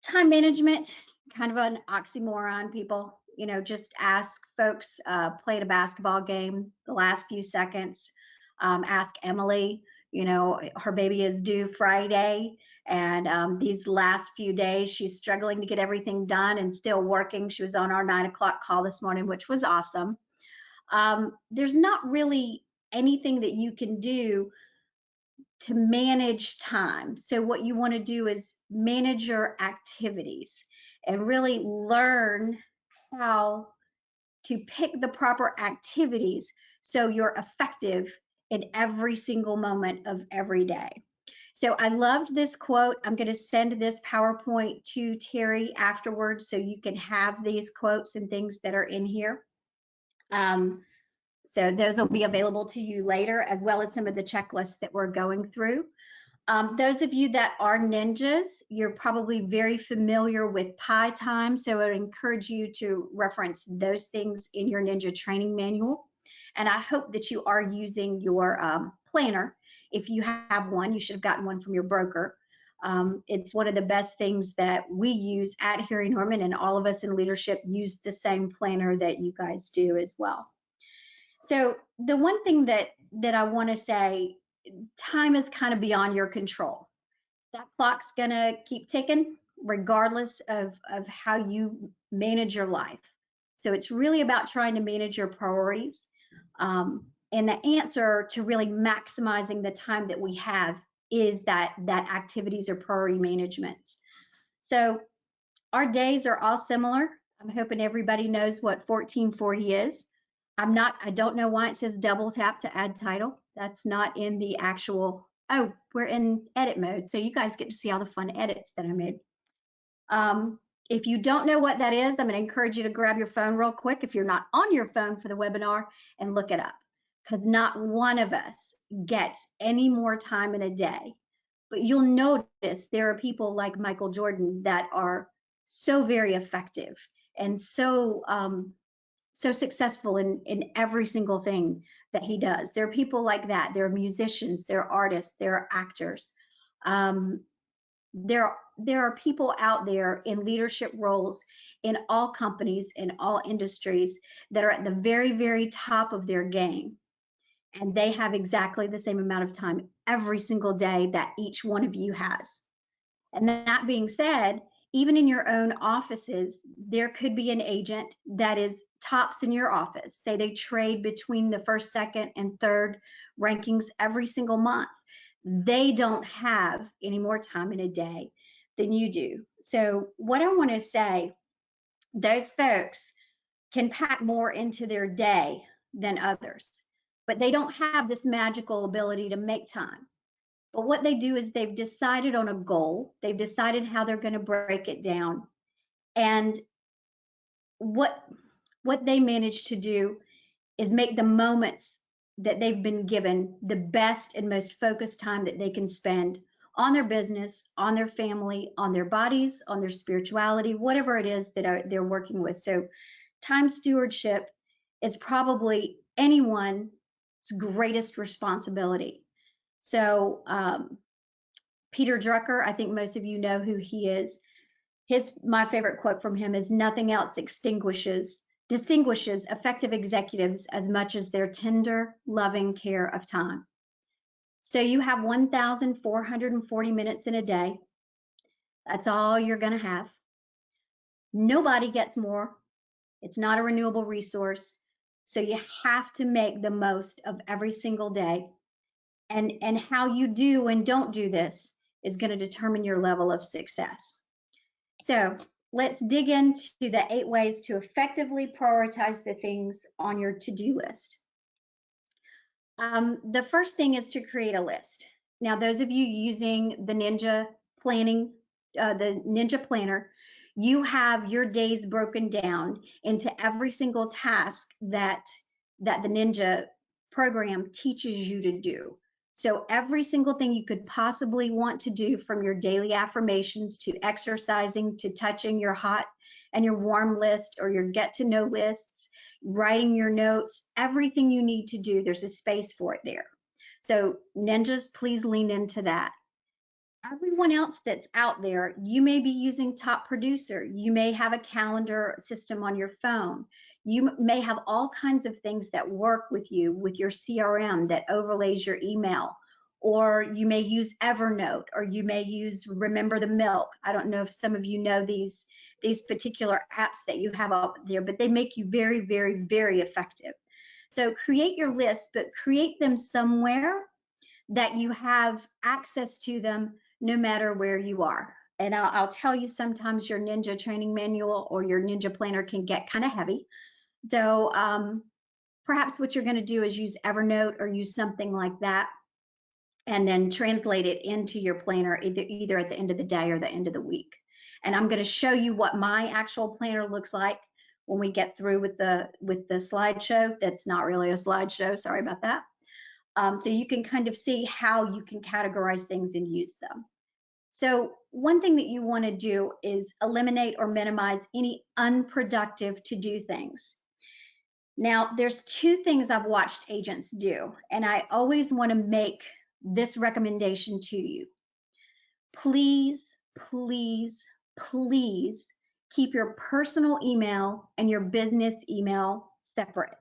Time management, kind of an oxymoron, people. Just ask folks played a basketball game the last few seconds. Ask Emily, her baby is due Friday. And these last few days, she's struggling to get everything done and still working. She was on our 9 o'clock call this morning, which was awesome. There's not really anything that you can do to manage time. So, what you want to do is manage your activities and really learn how to pick the proper activities so you're effective in every single moment of every day. So, I loved this quote. I'm going to send this PowerPoint to Terry afterwards so you can have these quotes and things that are in here. So those will be available to you later, as well as some of the checklists that we're going through. Those of you that are ninjas, you're probably very familiar with Pi Time, so I would encourage you to reference those things in your ninja training manual. And I hope that you are using your planner. If you have one, you should have gotten one from your broker. It's one of the best things that we use at Harry Norman, and all of us in leadership use the same planner that you guys do as well. So the one thing that I want to say, time is kind of beyond your control. That clock's gonna keep ticking regardless of how you manage your life. So it's really about trying to manage your priorities. And the answer to really maximizing the time that we have is that activities or priority management. So our days are all similar. I'm hoping everybody knows what 1440 is. I don't know why it says double tap to add title. That's not in the actual, oh, we're in edit mode. So you guys get to see all the fun edits that I made. If you don't know what that is, I'm going to encourage you to grab your phone real quick if you're not on your phone for the webinar and look it up, because not one of us gets any more time in a day. But you'll notice there are people like Michael Jordan that are so very effective and so successful in every single thing that he does. There are people like that. There are musicians, there are artists, there are actors. There are people out there in leadership roles in all companies, in all industries, that are at the very, very top of their game. And they have exactly the same amount of time every single day that each one of you has. And that being said, even in your own offices, there could be an agent that is tops in your office. Say they trade between the first, second, and third rankings every single month. They don't have any more time in a day than you do. So what I want to say, those folks can pack more into their day than others, but they don't have this magical ability to make time. But what they do is they've decided on a goal. They've decided how they're going to break it down. And what they manage to do is make the moments that they've been given the best and most focused time that they can spend on their business, on their family, on their bodies, on their spirituality, whatever it is that they're working with. So time stewardship is probably anyone's greatest responsibility. So Peter Drucker, I think most of you know who he is. My favorite quote from him is, "Nothing else distinguishes effective executives as much as their tender, loving care of time." So you have 1,440 minutes in a day. That's all you're going to have. Nobody gets more. It's not a renewable resource. So you have to make the most of every single day. And how you do and don't do this is going to determine your level of success. So let's dig into the 8 ways to effectively prioritize the things on your to-do list. The first thing is to create a list. Now, those of you using the Ninja planning, the Ninja Planner, you have your days broken down into every single task that the Ninja program teaches you to do. So every single thing you could possibly want to do, from your daily affirmations to exercising to touching your hot and your warm list or your get to know lists, writing your notes, everything you need to do, there's a space for it there. So ninjas, please lean into that. everyone else that's out there, you may be using Top Producer. You may have a calendar system on your phone. You may have all kinds of things that work with you with your CRM that overlays your email. Or you may use Evernote, or you may use Remember the Milk. I don't know if some of you know these particular apps that you have out there, but they make you very, very, very effective. So create your list, but create them somewhere that you have access to them no matter where you are. And I'll tell you, sometimes your Ninja training manual or your Ninja planner can get kind of heavy. So perhaps what you're going to do is use Evernote or use something like that, and then translate it into your planner either at the end of the day or the end of the week. And I'm going to show you what my actual planner looks like when we get through with the slideshow. That's not really a slideshow, sorry about that. So you can kind of see how you can categorize things and use them. So one thing that you want to do is eliminate or minimize any unproductive to-do things. Now, there's two things I've watched agents do, and I always want to make this recommendation to you. Please, please, please keep your personal email and your business email separate.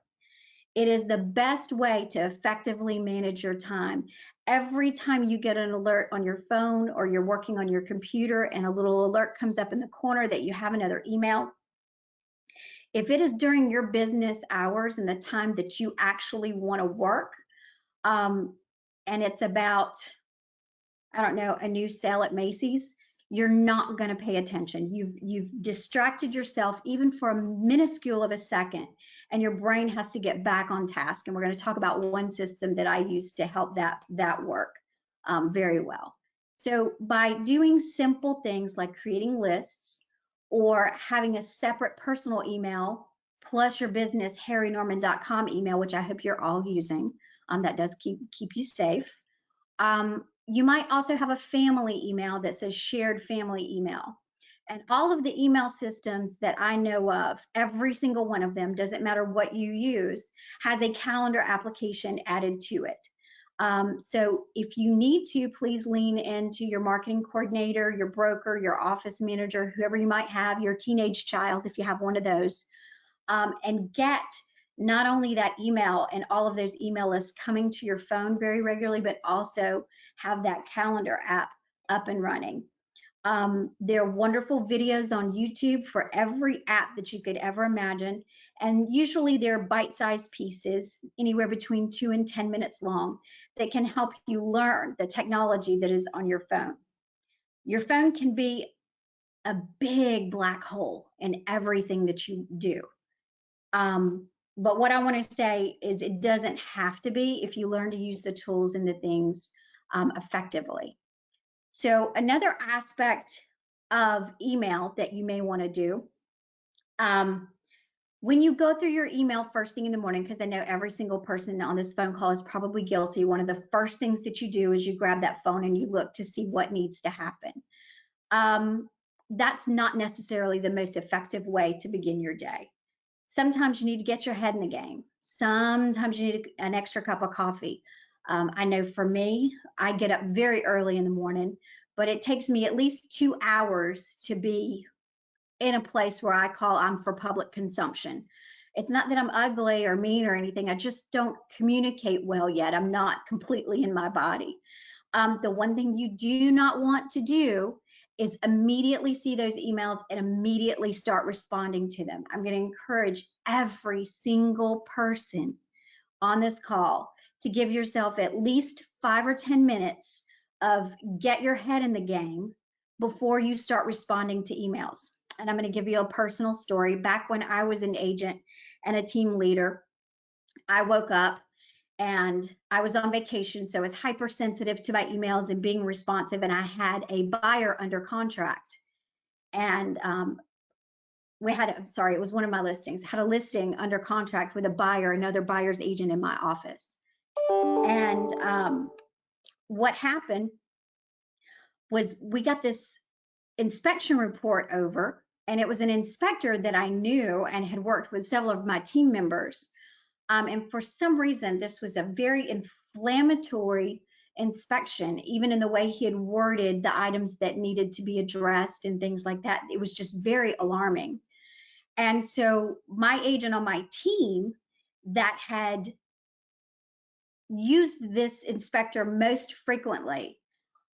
It is the best way to effectively manage your time. Every time you get an alert on your phone or you're working on your computer and a little alert comes up in the corner that you have another email, if it is during your business hours and the time that you actually want to work, and it's about, I don't know, a new sale at Macy's, you're not going to pay attention. You've distracted yourself even for a minuscule of a second, and your brain has to get back on task. And we're going to talk about one system that I use to help that work very well. So by doing simple things like creating lists or having a separate personal email plus your business harrynorman.com email, which I hope you're all using, that does keep you safe. You might also have a family email that says shared family email. And all of the email systems that I know of, every single one of them, doesn't matter what you use, has a calendar application added to it. So if you need to, please lean into your marketing coordinator, your broker, your office manager, whoever you might have, your teenage child, if you have one of those, and get not only that email and all of those email lists coming to your phone very regularly, but also have that calendar app up and running. There are wonderful videos on YouTube for every app that you could ever imagine. And usually they're bite-sized pieces, anywhere between 2 and 10 minutes long, that can help you learn the technology that is on your phone. Your phone can be a big black hole in everything that you do. But what I want to say is it doesn't have to be if you learn to use the tools and the things effectively. So another aspect of email that you may want to do, when you go through your email first thing in the morning, because I know every single person on this phone call is probably guilty, one of the first things that you do is you grab that phone and you look to see what needs to happen. That's not necessarily the most effective way to begin your day. Sometimes you need to get your head in the game. Sometimes you need an extra cup of coffee. I know for me, I get up very early in the morning, but it takes me at least 2 hours to be in a place where I'm for public consumption. It's not that I'm ugly or mean or anything. I just don't communicate well yet. I'm not completely in my body. The one thing you do not want to do is immediately see those emails and immediately start responding to them. I'm going to encourage every single person on this call to give yourself at least 5 or 10 minutes of get your head in the game before you start responding to emails. And I'm going to give you a personal story. Back when I was an agent and a team leader, I woke up and I was on vacation, so I was hypersensitive to my emails and being responsive, and I had a buyer under contract. And it was one of my listings, had a listing under contract with a buyer, another buyer's agent in my office. And what happened was we got this inspection report over, and it was an inspector that I knew and had worked with several of my team members. And for some reason, this was a very inflammatory inspection, even in the way he had worded the items that needed to be addressed and things like that. It was just very alarming. And so my agent on my team that had used this inspector most frequently,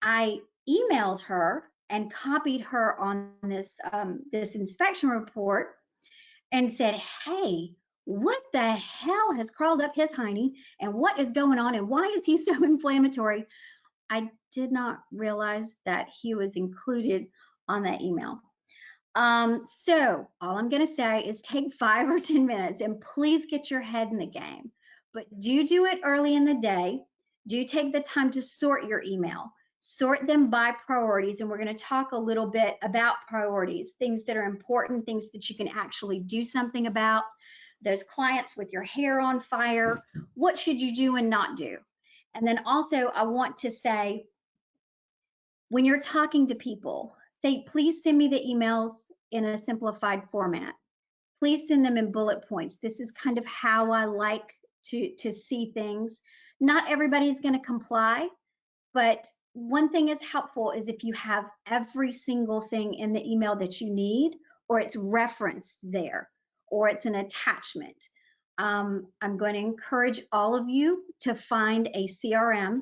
I emailed her and copied her on this inspection report and said, hey, what the hell has crawled up his hiney and what is going on and why is he so inflammatory? I did not realize that he was included on that email. So all I'm going to say is take 5 or 10 minutes and please get your head in the game. But do it early in the day. Do take the time to sort your email. Sort them by priorities. And we're going to talk a little bit about priorities, things that are important, things that you can actually do something about. Those clients with your hair on fire, what should you do and not do? And then also I want to say, when you're talking to people, say, please send me the emails in a simplified format. Please send them in bullet points. This is kind of how I like to see things. Not everybody's going to comply, but one thing is helpful is if you have every single thing in the email that you need, or it's referenced there, or it's an attachment. I'm going to encourage all of you to find a CRM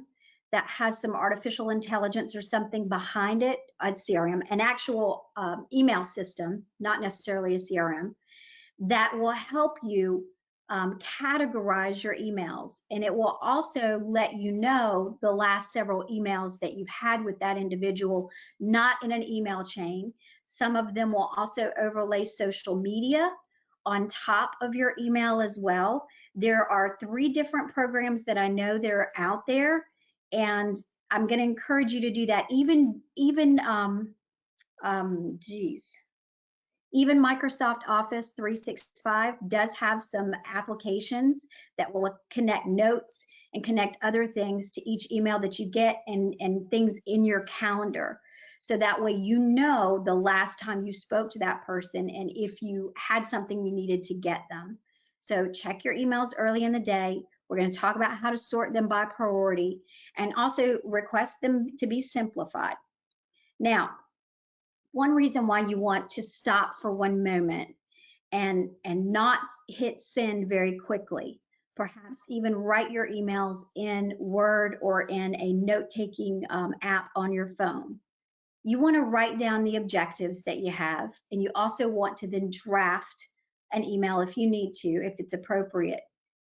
that has some artificial intelligence or something behind it, a CRM, an actual email system, not necessarily a CRM, that will help you categorize your emails. And it will also let you know the last several emails that you've had with that individual, not in an email chain. Some of them will also overlay social media on top of your email as well. There are 3 different programs that I know that are out there, and I'm going to encourage you to do that. Even Microsoft Office 365 does have some applications that will connect notes and connect other things to each email that you get and things in your calendar. So that way you know the last time you spoke to that person and if you had something you needed to get them. So check your emails early in the day. We're going to talk about how to sort them by priority and also request them to be simplified. Now, one reason why you want to stop for one moment and not hit send very quickly, perhaps even write your emails in Word or in a note-taking app on your phone. You want to write down the objectives that you have, and you also want to then draft an email if you need to, if it's appropriate.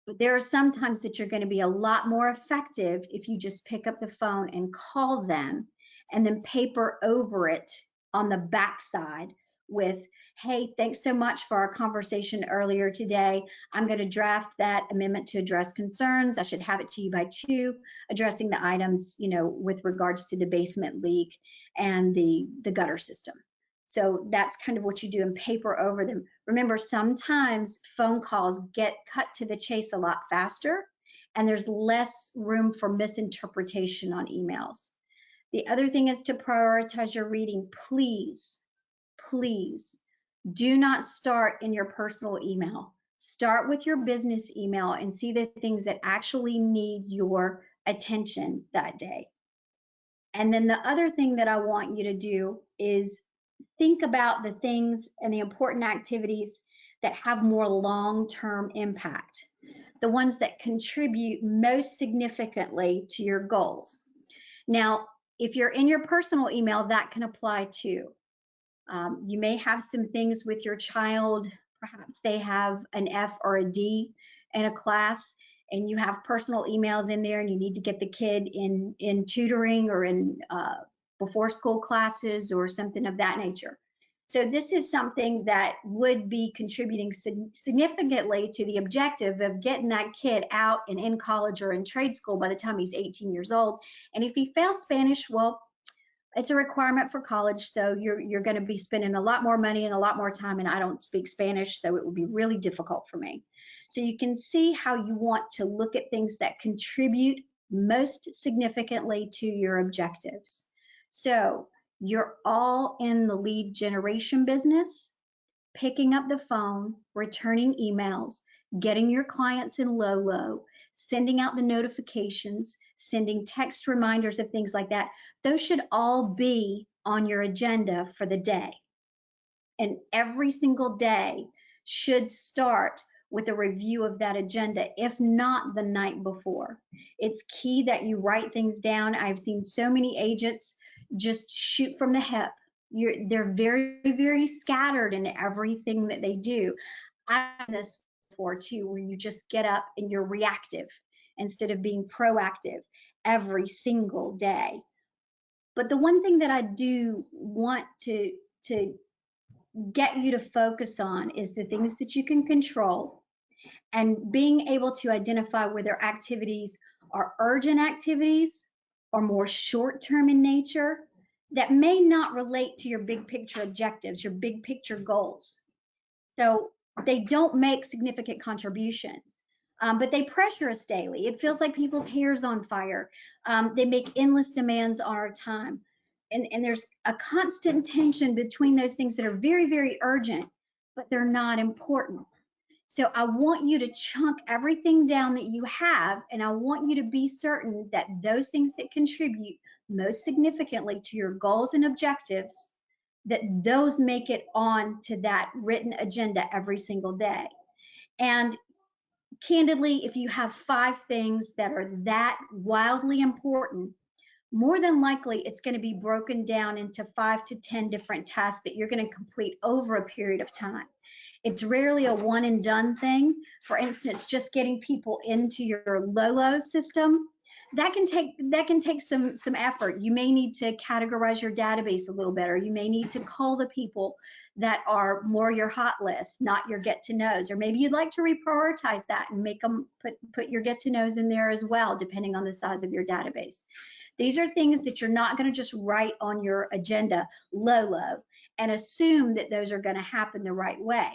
But there are some times that you're going to be a lot more effective if you just pick up the phone and call them and then paper over it on the backside with, hey, thanks so much for our conversation earlier today. I'm going to draft that amendment to address concerns. I should have it to you by 2, addressing the items, with regards to the basement leak and the gutter system. So that's kind of what you do and paper over them. Remember, sometimes phone calls get cut to the chase a lot faster, and there's less room for misinterpretation on emails. The other thing is to prioritize your reading. Please, please do not start in your personal email. Start with your business email and see the things that actually need your attention that day. And then the other thing that I want you to do is think about the things and the important activities that have more long-term impact, the ones that contribute most significantly to your goals. Now, if you're in your personal email, that can apply too. You may have some things with your child, perhaps they have an F or a D in a class, and you have personal emails in there and you need to get the kid in tutoring or in before school classes or something of that nature. So this is something that would be contributing significantly to the objective of getting that kid out and in college or in trade school by the time he's 18 years old. And if he fails Spanish, well, it's a requirement for college, so you're going to be spending a lot more money and a lot more time, and I don't speak Spanish, so it would be really difficult for me. So you can see how you want to look at things that contribute most significantly to your objectives. So you're all in the lead generation business, picking up the phone, returning emails, getting your clients in low, sending out the notifications, sending text reminders of things like that. Those should all be on your agenda for the day. And every single day should start with a review of that agenda, if not the night before. It's key that you write things down. I've seen so many agents just shoot from the hip. They're very, very scattered in everything that they do. I've done this before too, where you just get up and you're reactive instead of being proactive every single day. But the one thing that I do want to get you to focus on is the things that you can control, and being able to identify whether activities are urgent activities or more short-term in nature that may not relate to your big picture objectives, your big picture goals. So they don't make significant contributions, but they pressure us daily. It feels like people's hair's on fire. They make endless demands on our time. And there's a constant tension between those things that are very, very urgent, but they're not important. So I want you to chunk everything down that you have, and I want you to be certain that those things that contribute most significantly to your goals and objectives, that those make it on to that written agenda every single day. And candidly, if you have 5 things that are that wildly important, more than likely it's going to be broken down into 5 to 10 different tasks that you're going to complete over a period of time. It's rarely a one and done thing. For instance, just getting people into your Lolo system, that can take some effort. You may need to categorize your database a little better. You may need to call the people that are more your hot list, not your get to knows. Or maybe you'd like to reprioritize that and make them put your get to knows in there as well, depending on the size of your database. These are things that you're not going to just write on your agenda, Lolo, and assume that those are going to happen the right way.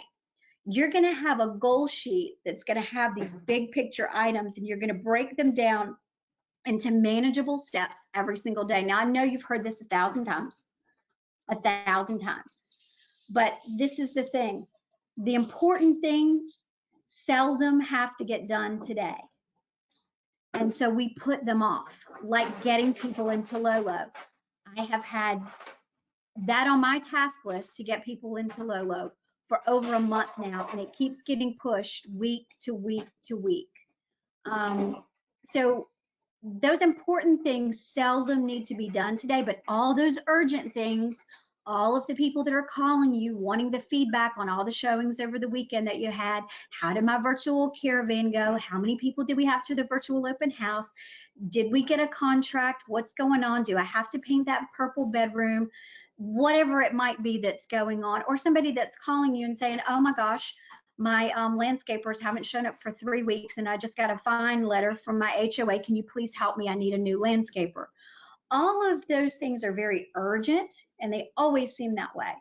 You're going to have a goal sheet that's going to have these big picture items, and you're going to break them down into manageable steps every single day. Now, I know you've heard this 1,000 times, but this is the thing. The important things seldom have to get done today. And so we put them off, like getting people into Lolo. I have had that on my task list to get people into Lolo for over a month now, and it keeps getting pushed week to week to week. So those important things seldom need to be done today, but all those urgent things, all of the people that are calling you, wanting the feedback on all the showings over the weekend that you had, how did my virtual caravan go? How many people did we have to the virtual open house? Did we get a contract? What's going on? Do I have to paint that purple bedroom? Whatever it might be that's going on, or somebody that's calling you and saying, oh my gosh, my landscapers haven't shown up for 3 weeks and I just got a fine letter from my HOA. Can you please help me? I need a new landscaper. All of those things are very urgent, and they always seem that way.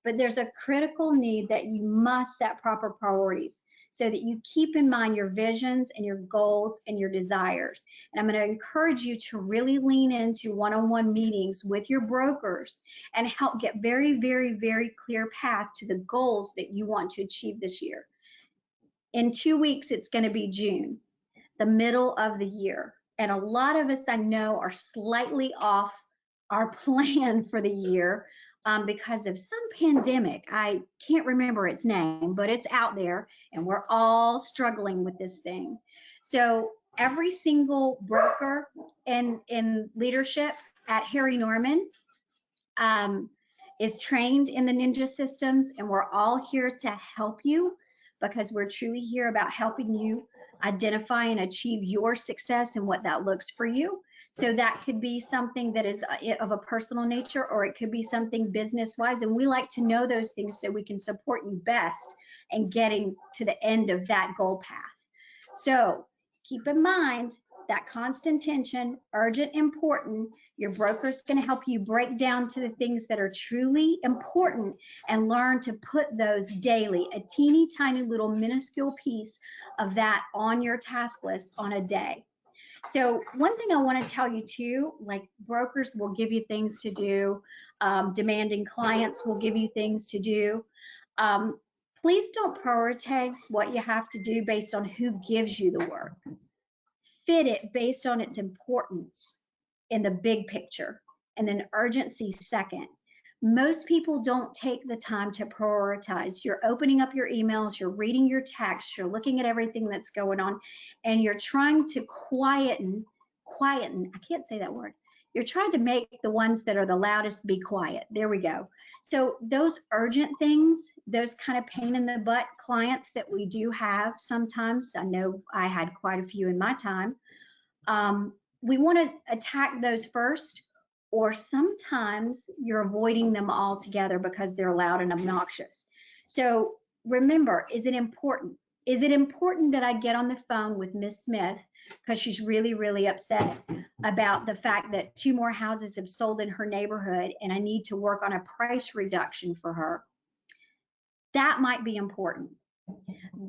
But there's a critical need that you must set proper priorities so that you keep in mind your visions and your goals and your desires. And I'm going to encourage you to really lean into one-on-one meetings with your brokers and help get very, very, very clear path to the goals that you want to achieve this year. In 2 weeks, it's going to be June, the middle of the year. And a lot of us, I know, are slightly off our plan for the year because of some pandemic. I can't remember its name, but it's out there, and we're all struggling with this thing. So every single broker in leadership at Harry Norman is trained in the Ninja systems, and we're all here to help you because we're truly here about helping you identify and achieve your success and what that looks for you. So that could be something that is of a personal nature, or it could be something business-wise, and we like to know those things so we can support you best in getting to the end of that goal path. So keep in mind that constant tension, urgent, important. Your broker is going to help you break down to the things that are truly important and learn to put those daily, a teeny tiny little minuscule piece of that on your task list on a day. So one thing I want to tell you too, like brokers will give you things to do, demanding clients will give you things to do. Please don't prioritize what you have to do based on who gives you the work. fit it based on its importance in the big picture, and then urgency second. Most people don't take the time to prioritize. You're opening up your emails, you're reading your text, you're looking at everything that's going on, and you're trying to quieten, I can't say that word. You're trying to make the ones that are the loudest be quiet. There we go. So those urgent things, those kind of pain in the butt clients that we do have sometimes, I know I had quite a few in my time, we want to attack those first, or sometimes you're avoiding them altogether because they're loud and obnoxious. So remember, is it important? Is it important that I get on the phone with Miss Smith because she's really, really upset about the fact that 2 more houses have sold in her neighborhood and I need to work on a price reduction for her? That might be important.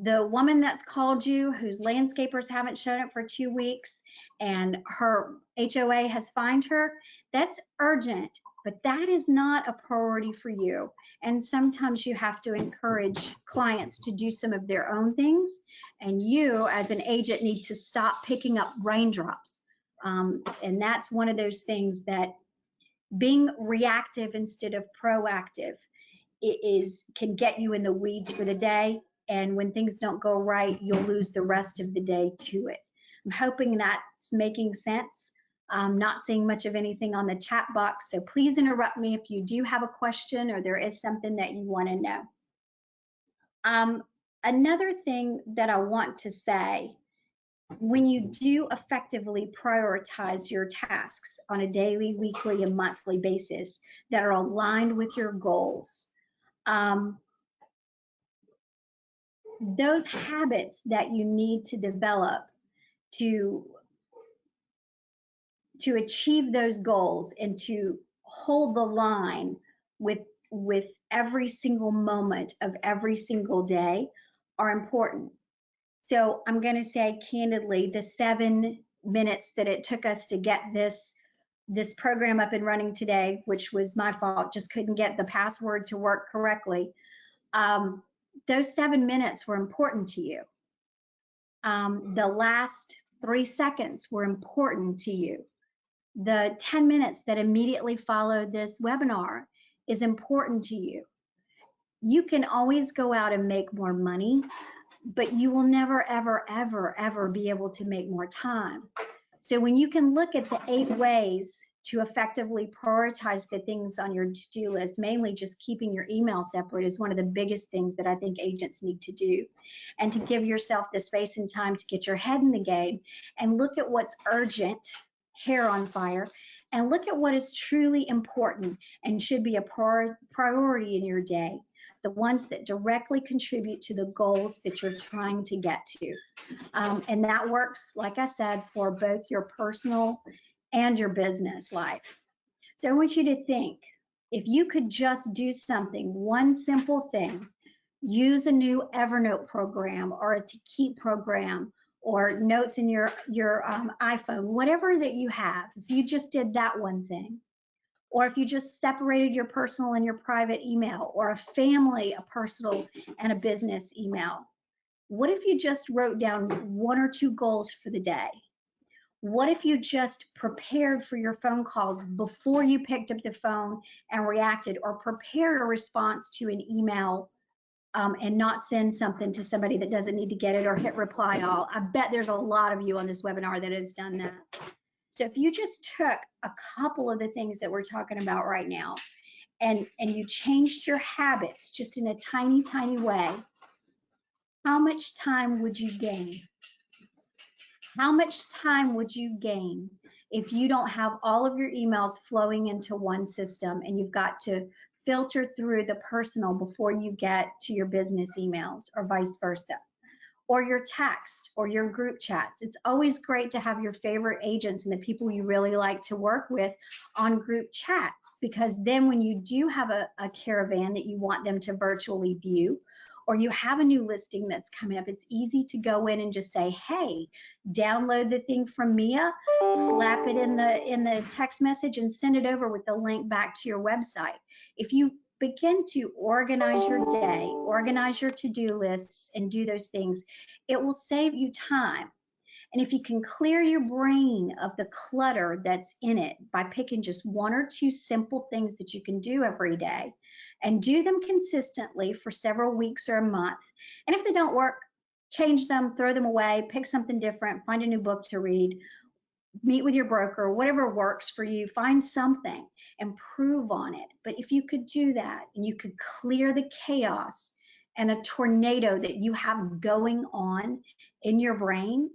The woman that's called you whose landscapers haven't shown up for 2 weeks and her HOA has fined her, that's urgent, but that is not a priority for you. And sometimes you have to encourage clients to do some of their own things, and you as an agent need to stop picking up raindrops. And that's one of those things that being reactive instead of proactive can get you in the weeds for the day. And when things don't go right, you'll lose the rest of the day to it. I'm hoping that's making sense. I'm not seeing much of anything on the chat box, so please interrupt me if you do have a question or there is something that you want to know. Another thing that I want to say, when you do effectively prioritize your tasks on a daily, weekly, and monthly basis that are aligned with your goals, those habits that you need to develop to achieve those goals and to hold the line with every single moment of every single day are important. So I'm going to say candidly, the 7 minutes that it took us to get this program up and running today, which was my fault, just couldn't get the password to work correctly. Those 7 minutes were important to you. The last 3 seconds were important to you. The 10 minutes that immediately followed this webinar is important to you. You can always go out and make more money, but you will never, ever, ever, ever be able to make more time. So when you can look at the 8 ways to effectively prioritize the things on your to-do list, mainly just keeping your email separate is one of the biggest things that I think agents need to do. And to give yourself the space and time to get your head in the game and look at what's urgent, hair on fire, and look at what is truly important and should be a priority in your day, the ones that directly contribute to the goals that you're trying to get to. And that works, like I said, for both your personal and your business life. So I want you to think, if you could just do something, one simple thing, use a new Evernote program or a To Keep program or notes in your iPhone, whatever that you have, if you just did that one thing, or if you just separated your personal and your private email, or a family, a personal and a business email. What if you just wrote down 1 or 2 goals for the day? What if you just prepared for your phone calls before you picked up the phone and reacted, or prepared a response to an email and not send something to somebody that doesn't need to get it, or hit reply all? I bet there's a lot of you on this webinar that has done that. So if you just took a couple of the things that we're talking about right now and you changed your habits just in a tiny, tiny way, how much time would you gain? How much time would you gain if you don't have all of your emails flowing into one system and you've got to filter through the personal before you get to your business emails, or vice versa, or your text or your group chats? It's always great to have your favorite agents and the people you really like to work with on group chats, because then when you do have a caravan that you want them to virtually view, or you have a new listing that's coming up, it's easy to go in and just say, hey, download the thing from Mia, slap it in the text message and send it over with the link back to your website. If you begin to organize your day, organize your to-do lists, and do those things, it will save you time. And if you can clear your brain of the clutter that's in it by picking just 1 or 2 simple things that you can do every day and do them consistently for several weeks or a month. And if they don't work, change them, throw them away, pick something different, find a new book to read, meet with your broker, whatever works for you, find something, improve on it. But if you could do that and you could clear the chaos and the tornado that you have going on in your brain,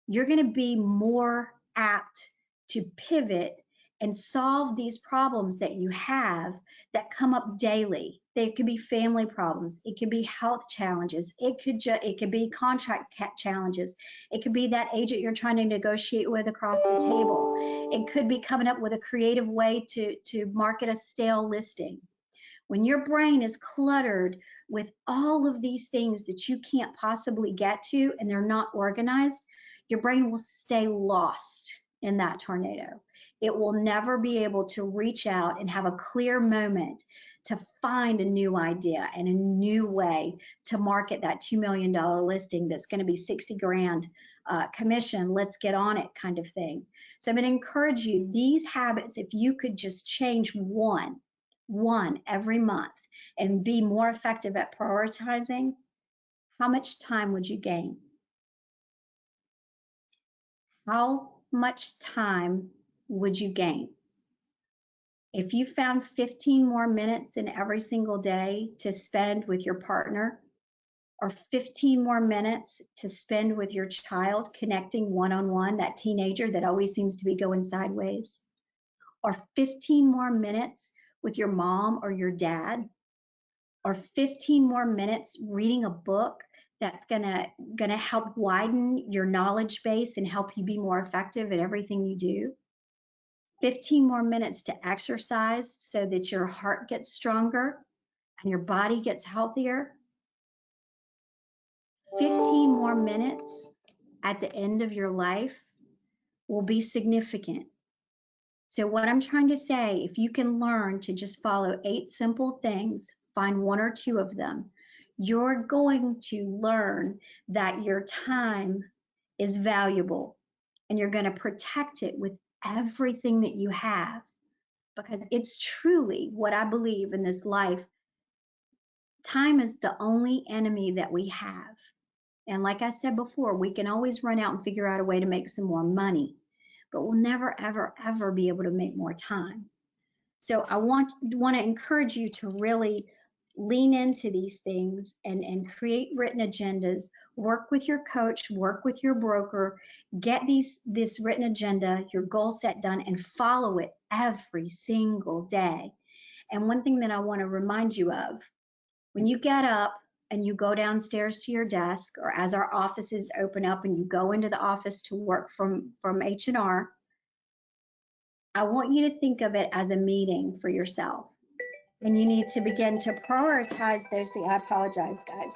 you're going to be more apt to pivot and solve these problems that you have that come up daily. They could be family problems, it could be health challenges, it could be contract challenges, it could be that agent you're trying to negotiate with across the table, it could be coming up with a creative way to market a stale listing. When your brain is cluttered with all of these things that you can't possibly get to and they're not organized, your brain will stay lost in that tornado. It will never be able to reach out and have a clear moment to find a new idea and a new way to market that $2 million listing that's going to be 60 grand commission, let's get on it kind of thing. So I'm going to encourage you, these habits, if you could just change one every month and be more effective at prioritizing, how much time would you gain? How much time would you gain? If you found 15 more minutes in every single day to spend with your partner, or 15 more minutes to spend with your child connecting one-on-one, that teenager that always seems to be going sideways, or 15 more minutes with your mom or your dad, or 15 more minutes reading a book that's gonna help widen your knowledge base and help you be more effective at everything you do. 15 more minutes to exercise so that your heart gets stronger and your body gets healthier. 15 more minutes at the end of your life will be significant. So what I'm trying to say, if you can learn to just follow 8 simple things, find 1 or 2 of them, you're going to learn that your time is valuable and you're going to protect it with everything that you have, because it's truly what I believe in this life. Time is the only enemy that we have. And like I said before, we can always run out and figure out a way to make some more money, but we'll never, ever, ever be able to make more time. So I want to encourage you to really lean into these things and create written agendas, work with your coach, work with your broker, get this written agenda, your goal set done, and follow it every single day. And one thing that I want to remind you of, when you get up and you go downstairs to your desk, or as our offices open up and you go into the office to work from H&R, I want you to think of it as a meeting for yourself. And you need to begin to prioritize those things. I apologize, guys.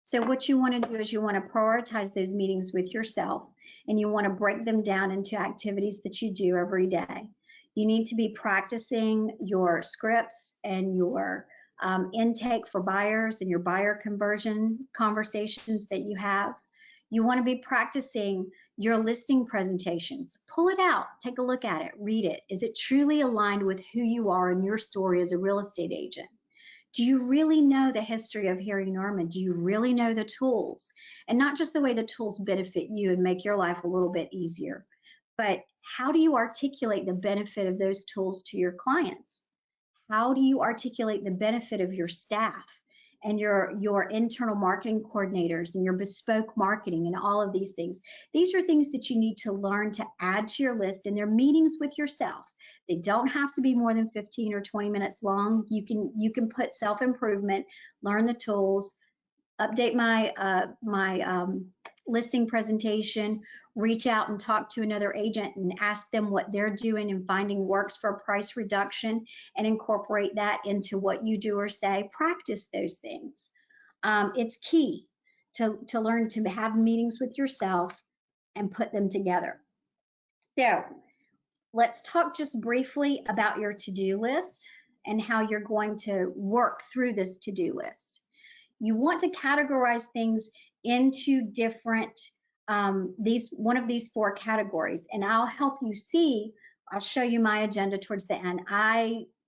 So what you want to do is you want to prioritize those meetings with yourself, and you want to break them down into activities that you do every day. You need to be practicing your scripts and your intake for buyers and your buyer conversion conversations that you have. You want to be practicing your listing presentations. Pull it out, take a look at it, read it. Is it truly aligned with who you are and your story as a real estate agent? Do you really know the history of Harry Norman? Do you really know the tools? And not just the way the tools benefit you and make your life a little bit easier, but how do you articulate the benefit of those tools to your clients? How do you articulate the benefit of your staff and your internal marketing coordinators and your bespoke marketing and all of these things? These are things that you need to learn to add to your list, and they're meetings with yourself. They don't have to be more than 15 or 20 minutes long. You can put self-improvement, learn the tools, update my listing presentation, reach out and talk to another agent and ask them what they're doing and finding works for a price reduction, and incorporate that into what you do or say. Practice those things. It's key to learn to have meetings with yourself and put them together. So let's talk just briefly about your to-do list and how you're going to work through this to-do list. You want to categorize things into different, one of these 4 categories, and I'll help you see. I'll show you my agenda towards the end.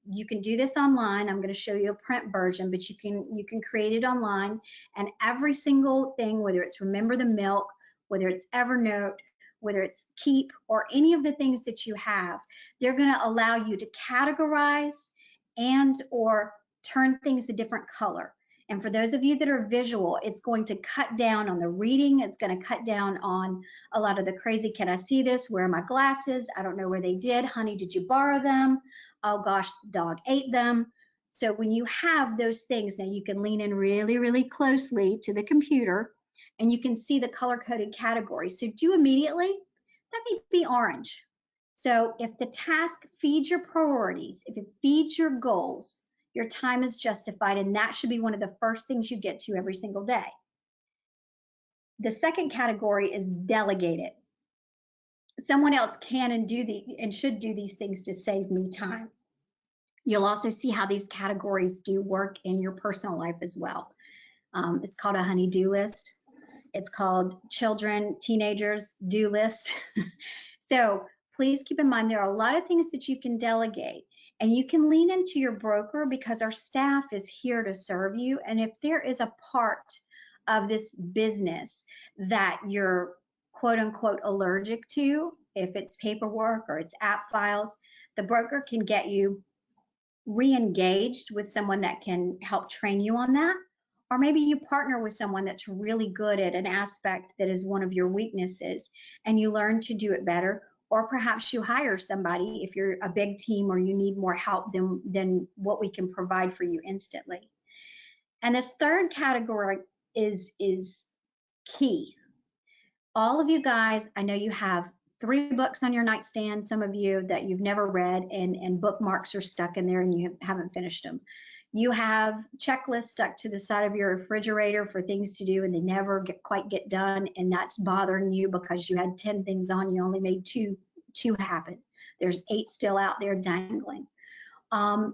You can do this online. I'm going to show you a print version, but you can create it online, and every single thing, whether it's Remember the Milk, whether it's Evernote, whether it's Keep, or any of the things that you have, they're going to allow you to categorize and or turn things a different color. And for those of you that are visual, it's going to cut down on the reading. It's going to cut down on a lot of the crazy, can I see this? Where are my glasses? I don't know where they did. Honey, did you borrow them? Oh gosh, the dog ate them. So when you have those things, now you can lean in really, really closely to the computer and you can see the color-coded categories. So do immediately, that may be orange. So if the task feeds your priorities, if it feeds your goals, your time is justified, and that should be one of the first things you get to every single day. The second category is delegate it. Someone else can and should do these things to save me time. You'll also see how these categories do work in your personal life as well. It's called a honey-do list. It's called children, teenagers do list. So please keep in mind there are a lot of things that you can delegate, and you can lean into your broker because our staff is here to serve you. And if there is a part of this business that you're quote unquote allergic to, if it's paperwork or it's app files, the broker can get you re-engaged with someone that can help train you on that. Or maybe you partner with someone that's really good at an aspect that is one of your weaknesses and you learn to do it better. Or perhaps you hire somebody if you're a big team or you need more help than what we can provide for you instantly. And this third category is key. All of you guys, I know you have 3 books on your nightstand, some of you that you've never read, and bookmarks are stuck in there and you haven't finished them. You have checklists stuck to the side of your refrigerator for things to do and they never quite get done, and that's bothering you because you had 10 things on, you only made two happen. There's 8 still out there dangling.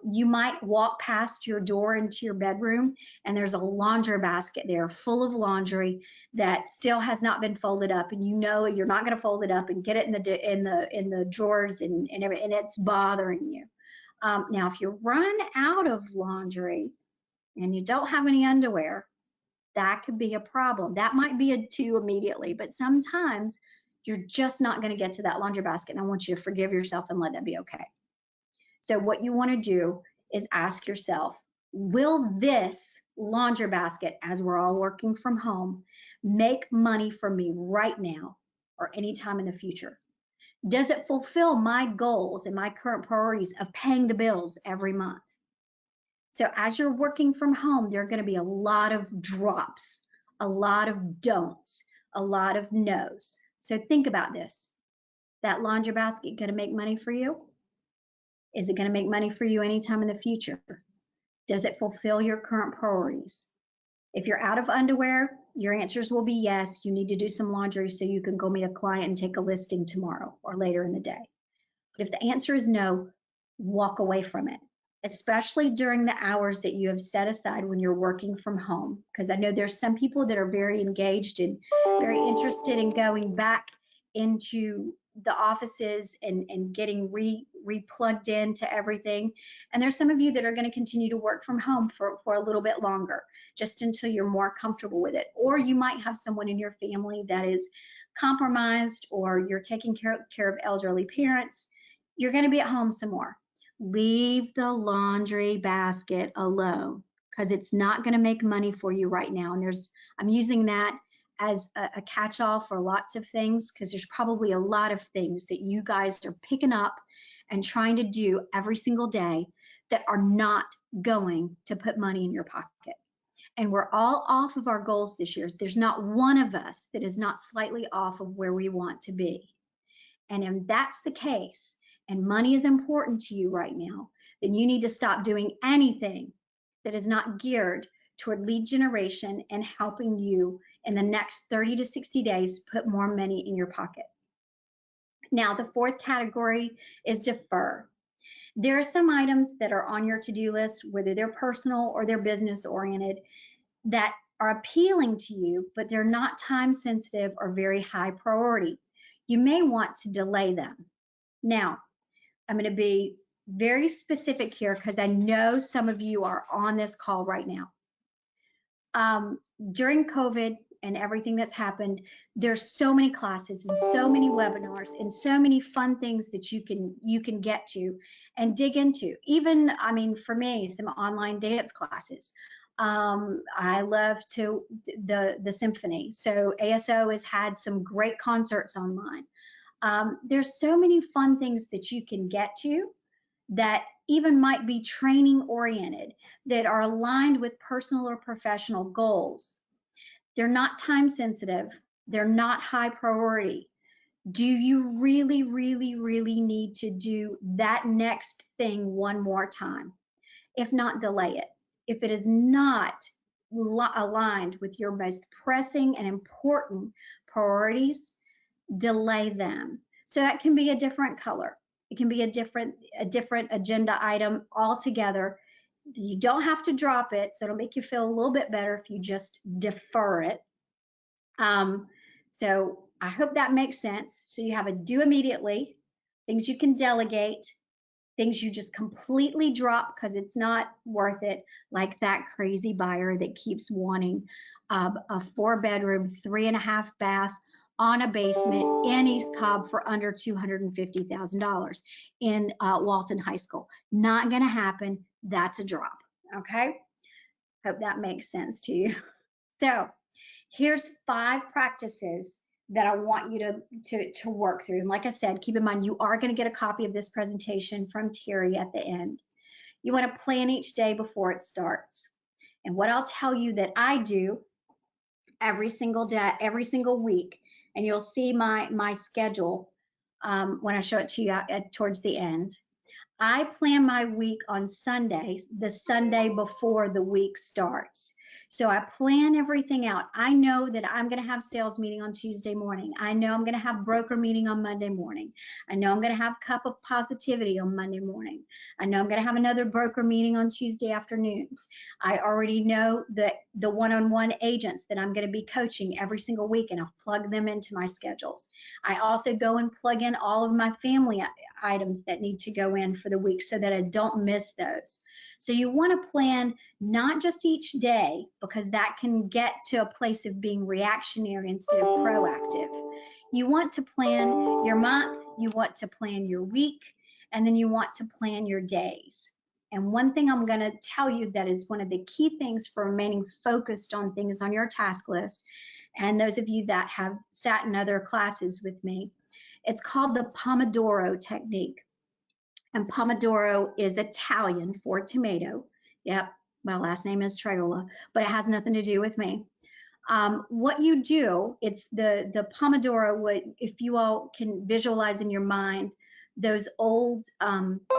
You might walk past your door into your bedroom and there's a laundry basket there full of laundry that still has not been folded up, and you know you're not going to fold it up and get it in the drawers and it's bothering you. Now, if you run out of laundry and you don't have any underwear, that could be a problem. That might be a 2 immediately, but sometimes you're just not going to get to that laundry basket, and I want you to forgive yourself and let that be okay. So what you want to do is ask yourself, will this laundry basket, as we're all working from home, make money for me right now or anytime in the future? Does it fulfill my goals and my current priorities of paying the bills every month? So as you're working from home, there are going to be a lot of drops, a lot of don'ts, a lot of no's. So think about this. That laundry basket going to make money for you? Is it going to make money for you anytime in the future? Does it fulfill your current priorities? If you're out of underwear, your answers will be yes, you need to do some laundry so you can go meet a client and take a listing tomorrow or later in the day. But if the answer is no, walk away from it, especially during the hours that you have set aside when you're working from home. Because I know there's some people that are very engaged and very interested in going back into the offices and getting re-plugged into everything. And there's some of you that are going to continue to work from home for a little bit longer, just until you're more comfortable with it. Or you might have someone in your family that is compromised, or you're taking care of elderly parents. You're going to be at home some more. Leave the laundry basket alone because it's not going to make money for you right now. And I'm using that as a catch-all for lots of things, because there's probably a lot of things that you guys are picking up and trying to do every single day that are not going to put money in your pocket. And we're all off of our goals this year. There's not one of us that is not slightly off of where we want to be. And if that's the case, and money is important to you right now, then you need to stop doing anything that is not geared toward lead generation and helping you in the next 30 to 60 days put more money in your pocket. Now, the 4th category is defer. There are some items that are on your to-do list, whether they're personal or they're business oriented, that are appealing to you, but they're not time sensitive or very high priority. You may want to delay them. Now, I'm going to be very specific here because I know some of you are on this call right now. During COVID and everything that's happened, there's so many classes and so many webinars and so many fun things that you can get to and dig into. Even, I mean, for me, some online dance classes. I love the symphony. So ASO has had some great concerts online. There's so many fun things that you can get to that even might be training oriented, that are aligned with personal or professional goals. They're not time sensitive. They're not high priority. Do you really, really, really need to do that next thing one more time? If not, delay it. If it is not aligned with your most pressing and important priorities, delay them. So that can be a different color. It can be a different agenda item altogether. You don't have to drop it, so it'll make you feel a little bit better if you just defer it. So I hope that makes sense. So you have a do immediately, things you can delegate, things you just completely drop because it's not worth it, like that crazy buyer that keeps wanting a 4-bedroom, 3.5 bath on a basement in East Cobb for under $250,000 in Walton High School. Not going to happen. That's a drop. Okay. Hope that makes sense to you. So here's 5 practices that I want you to work through. And like I said, keep in mind, you are going to get a copy of this presentation from Terry at the end. You want to plan each day before it starts. And what I'll tell you that I do every single day, every single week, and you'll see my schedule when I show it to you towards the end. I plan my week on Sundays, the Sunday before the week starts. So I plan everything out. I know that I'm going to have sales meeting on Tuesday morning. I know I'm going to have broker meeting on Monday morning. I know I'm going to have Cup of Positivity on Monday morning. I know I'm going to have another broker meeting on Tuesday afternoons. I already know that the one-on-one agents that I'm going to be coaching every single week, and I've plugged them into my schedules. I also go and plug in all of my family items that need to go in for the week so that I don't miss those. So you want to plan not just each day, because that can get to a place of being reactionary instead of proactive. You want to plan your month, you want to plan your week, and then you want to plan your days. And one thing I'm going to tell you that is one of the key things for remaining focused on things on your task list, and those of you that have sat in other classes with me, it's called the Pomodoro technique. And Pomodoro is Italian for tomato. Yep, my last name is Tregola, but it has nothing to do with me. What you do, it's the Pomodoro, if you all can visualize in your mind, those old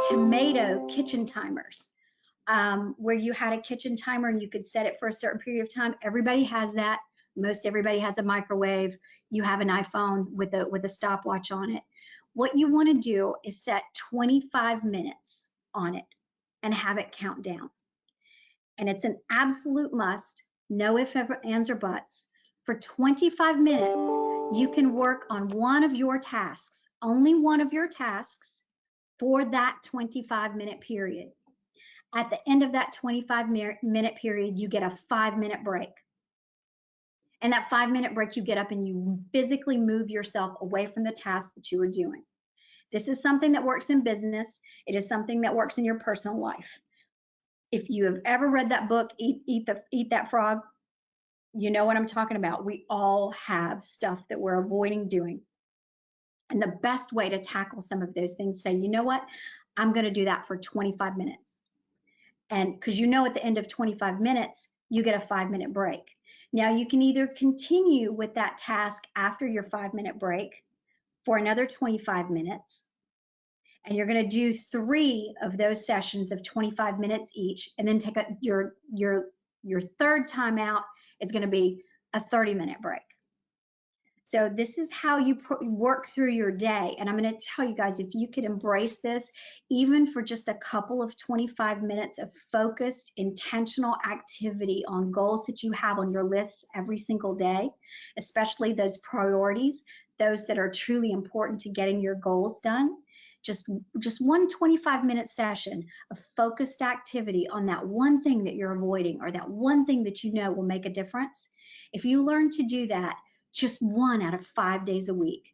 tomato kitchen timers, where you had a kitchen timer and you could set it for a certain period of time. Everybody has that. Most everybody has a microwave. You have an iPhone with a stopwatch on it. What you want to do is set 25 minutes on it and have it count down. And it's an absolute must, no ifs, ands, or buts. For 25 minutes, you can work on one of your tasks, only one of your tasks, for that 25-minute period. At the end of that 25-minute period, you get a 5-minute break. And that 5-minute break, you get up and you physically move yourself away from the task that you were doing. This is something that works in business. It is something that works in your personal life. If you have ever read that book, Eat That Frog, you know what I'm talking about. We all have stuff that we're avoiding doing. And the best way to tackle some of those things, say, you know what, I'm going to do that for 25 minutes. And because you know at the end of 25 minutes, you get a 5-minute break. Now you can either continue with that task after your 5-minute break for another 25 minutes, and you're going to do 3 of those sessions of 25 minutes each, and then take your third time out is going to be a 30-minute break. So this is how you work through your day. And I'm going to tell you guys, if you could embrace this, even for just a couple of 25 minutes of focused, intentional activity on goals that you have on your list every single day, especially those priorities, those that are truly important to getting your goals done. Just one 25-minute session of focused activity on that one thing that you're avoiding or that one thing that you know will make a difference. If you learn to do that just 1 out of 5 days a week,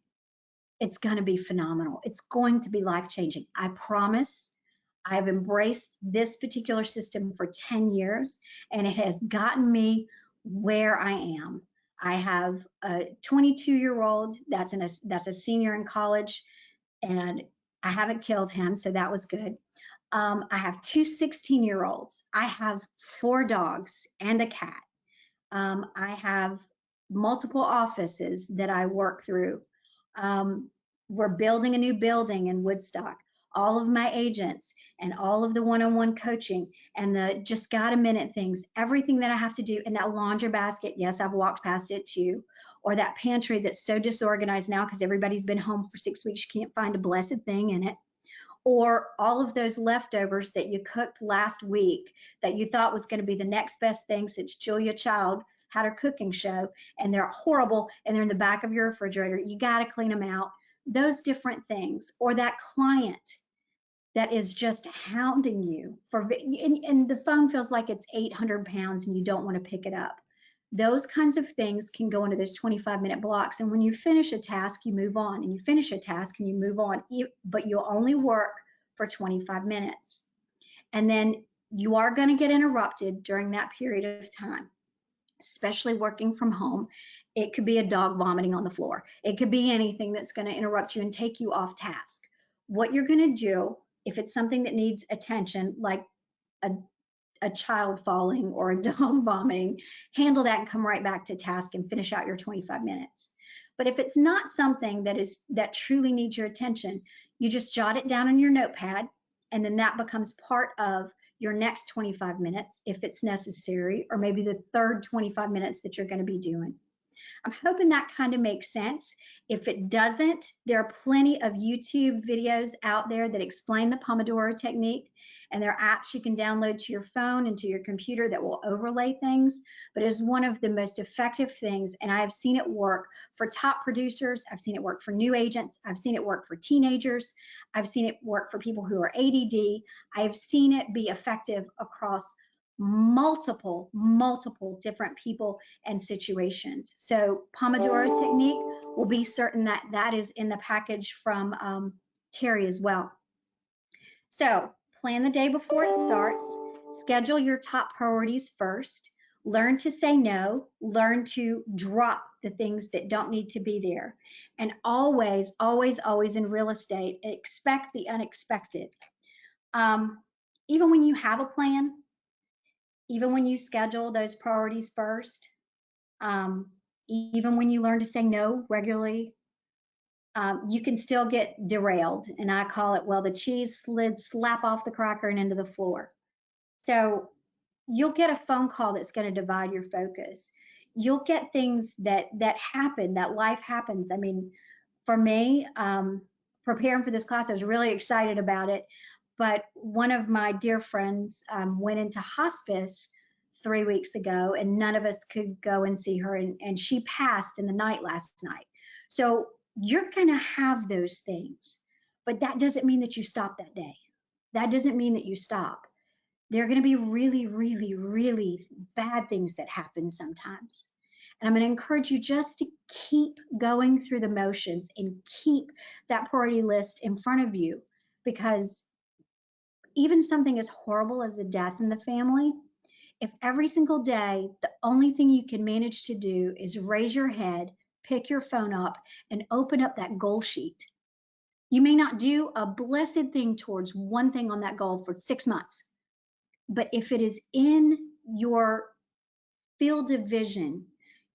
it's going to be phenomenal. It's going to be life-changing. I promise. I've embraced this particular system for 10 years, and it has gotten me where I am. I have a 22-year-old that's a senior in college, and I haven't killed him, so that was good. I have two 16-year-olds. I have 4 dogs and a cat. I have multiple offices that I work through. We're building a new building in Woodstock. All of my agents and all of the one-on-one coaching and the just got a minute things, everything that I have to do, and that laundry basket, yes, I've walked past it too, or that pantry that's so disorganized now because everybody's been home for 6 weeks, you can't find a blessed thing in it, or all of those leftovers that you cooked last week that you thought was going to be the next best thing since Julia Child had her cooking show, and they're horrible and they're in the back of your refrigerator. You got to clean them out. Those different things, or that client that is just hounding you for, and the phone feels like it's 800 pounds and you don't want to pick it up. Those kinds of things can go into those 25-minute blocks. And when you finish a task, you move on, and you finish a task and you move on, but you'll only work for 25 minutes. And then you are going to get interrupted during that period of time, especially working from home. It could be a dog vomiting on the floor. It could be anything that's going to interrupt you and take you off task. What you're going to do, if it's something that needs attention, like a child falling or a dog vomiting, handle that and come right back to task and finish out your 25 minutes. But if it's not something that truly needs your attention, you just jot it down on your notepad, and then that becomes part of your next 25 minutes if it's necessary, or maybe the third 25 minutes that you're going to be doing. I'm hoping that kind of makes sense. If it doesn't, there are plenty of YouTube videos out there that explain the Pomodoro technique, and there are apps you can download to your phone and to your computer that will overlay things. But it is one of the most effective things, and I have seen it work for top producers. I've seen it work for new agents. I've seen it work for teenagers. I've seen it work for people who are ADD. I have seen it be effective across multiple different people and situations. So Pomodoro technique, will be certain that that is in the package from Terry as well. So plan the day before it starts, schedule your top priorities first, learn to say no, learn to drop the things that don't need to be there. And always in real estate, expect the unexpected. Even when you have a plan, even when you schedule those priorities first, even when you learn to say no regularly, you can still get derailed. And I call it, well, the cheese slid slap off the cracker and into the floor. So you'll get a phone call that's going to divide your focus. You'll get things that happen, that life happens. I mean, for me, preparing for this class, I was really excited about it. But one of my dear friends went into hospice 3 weeks ago, and none of us could go and see her, and she passed in the night last night. So you're going to have those things, but that doesn't mean that you stop that day. That doesn't mean that you stop. There are going to be really bad things that happen sometimes. And I'm going to encourage you just to keep going through the motions and keep that priority list in front of you, because even something as horrible as a death in the family, if every single day the only thing you can manage to do is raise your head, pick your phone up, and open up that goal sheet, you may not do a blessed thing towards one thing on that goal for 6 months. But if it is in your field of vision,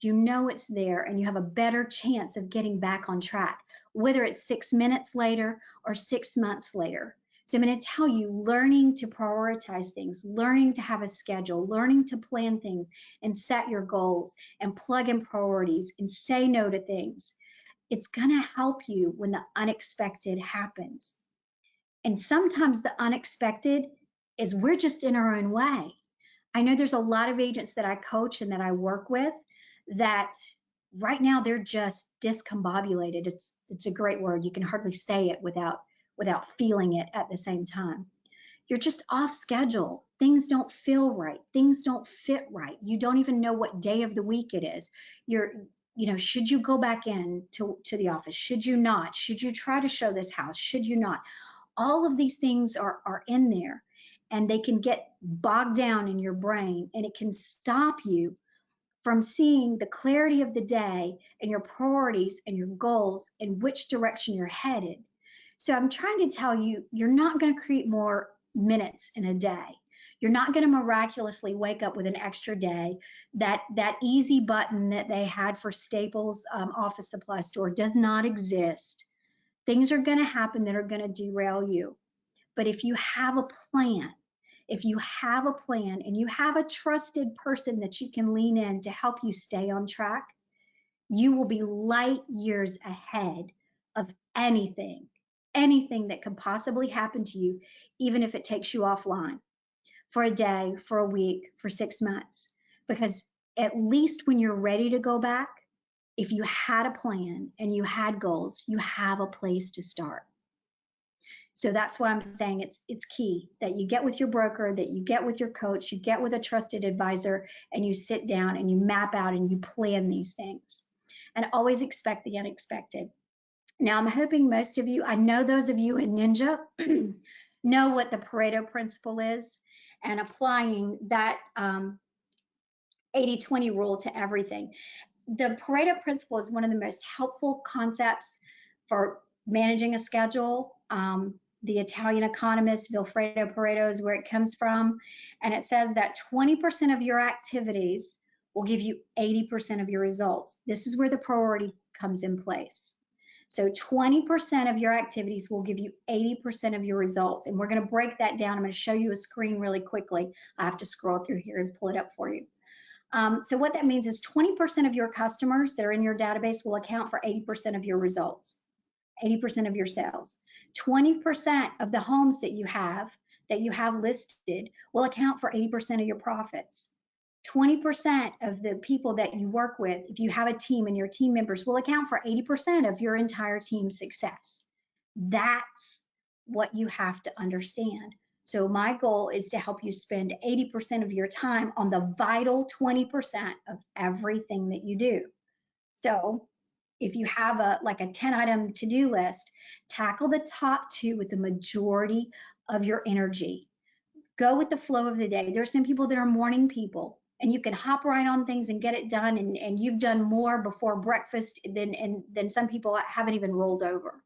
you know it's there, and you have a better chance of getting back on track, whether it's 6 minutes later or 6 months later. So I'm going to tell you, learning to prioritize things, learning to have a schedule, learning to plan things and set your goals and plug in priorities and say no to things. It's going to help you when the unexpected happens. And sometimes the unexpected is we're just in our own way. I know there's a lot of agents that I coach and that I work with that right now they're just discombobulated. It's a great word. You can hardly say it without feeling it at the same time. You're just off schedule. Things don't feel right. Things don't fit right. You don't even know what day of the week it is. Should you go back in to the office? Should you not? Should you try to show this house? Should you not? All of these things are in there, and they can get bogged down in your brain, and it can stop you from seeing the clarity of the day and your priorities and your goals and which direction you're headed. So I'm trying to tell you, you're not going to create more minutes in a day. You're not going to miraculously wake up with an extra day. That easy button that they had for Staples office supply store does not exist. Things are going to happen that are going to derail you. But if you have a plan, and you have a trusted person that you can lean in to help you stay on track, you will be light years ahead of anything that could possibly happen to you, even if it takes you offline for a day, for a week, for 6 months. Because at least when you're ready to go back, if you had a plan and you had goals, you have a place to start. So that's why I'm saying it's key that you get with your broker, that you get with your coach, you get with a trusted advisor, and you sit down and you map out and you plan these things. And always expect the unexpected. Now, I'm hoping most of you, I know those of you in Ninja know what the Pareto principle is, and applying that 80-20 rule to everything. The Pareto principle is one of the most helpful concepts for managing a schedule. The Italian economist Vilfredo Pareto is where it comes from. And it says that 20% of your activities will give you 80% of your results. This is where the priority comes in place. So 20% of your activities will give you 80% of your results. And we're going to break that down. I'm going to show you a screen really quickly. I have to scroll through here and pull it up for you. So what that means is 20% of your customers that are in your database will account for 80% of your results, 80% of your sales. 20% of the homes that you have listed will account for 80% of your profits. 20% of the people that you work with, if you have a team and your team members, will account for 80% of your entire team's success. That's what you have to understand. So my goal is to help you spend 80% of your time on the vital 20% of everything that you do. So if you have a 10-item to-do list, tackle the top 2 with the majority of your energy. Go with the flow of the day. There's some people that are morning people, and you can hop right on things and get it done, and you've done more before breakfast than some people haven't even rolled over.